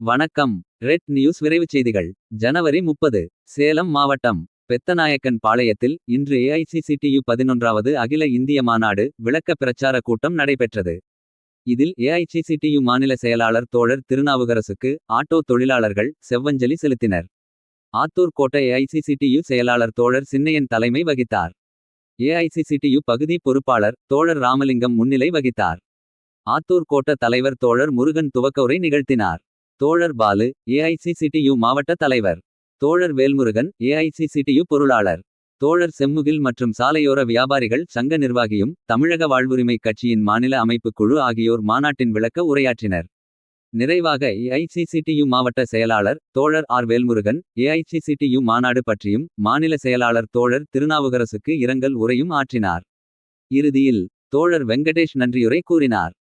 வணக்கம். Red news விரைவுச் செய்திகள். ஜனவரி 30. சேலம் மாவட்டம் பெத்தநாயக்கன் பாளையத்தில் இன்று ஏஐசிசிடியு 11வது அகில இந்திய மாநாடு விளக்க பிரச்சார கூட்டம் நடைபெற்றது. இதில் ஏஐசிசிடியு மாநில செயலாளர் தோழர் திருநாவுக்கரசுக்கு ஆட்டோ தொழிலாளர்கள் செவ்வஞ்சலி செலுத்தினர். ஆத்தூர் கோட்ட ஏஐசிசிடியு செயலாளர் தோழர் சின்னையன் தலைமை வகித்தார். ஏஐசிசிடியு பகுதி பொறுப்பாளர் தோழர் ராமலிங்கம் முன்னிலை வகித்தார். ஆத்தூர் கோட்ட தலைவர் தோழர் முருகன் துவக்கவுரை நிகழ்த்தினார். தோழர் பாலு ஏஐசிசிடியு மாவட்ட தலைவர். தோழர் வேல்முருகன் ஏஐசிசிடியு பொருளாளர். தோழர் செம்முகில் மற்றும் சாலையோர வியாபாரிகள் சங்க நிர்வாகியும் தமிழக வாழ்வுரிமை கட்சியின் மாநில அமைப்புக் குழு ஆகியோர் மாநாட்டின் விளக்க உரையாற்றினர். நிறைவாக ஏஐசிசிடியு மாவட்ட செயலாளர் தோழர் ஆர் வேல்முருகன் ஏஐசிசிடியு மாநாடு பற்றியும் மாநில செயலாளர் தோழர் திருநாவுக்கரசுக்கு இரங்கல் உரையும் ஆற்றினார். இறுதியில் தோழர் வெங்கடேஷ் நன்றியுரை கூறினார்.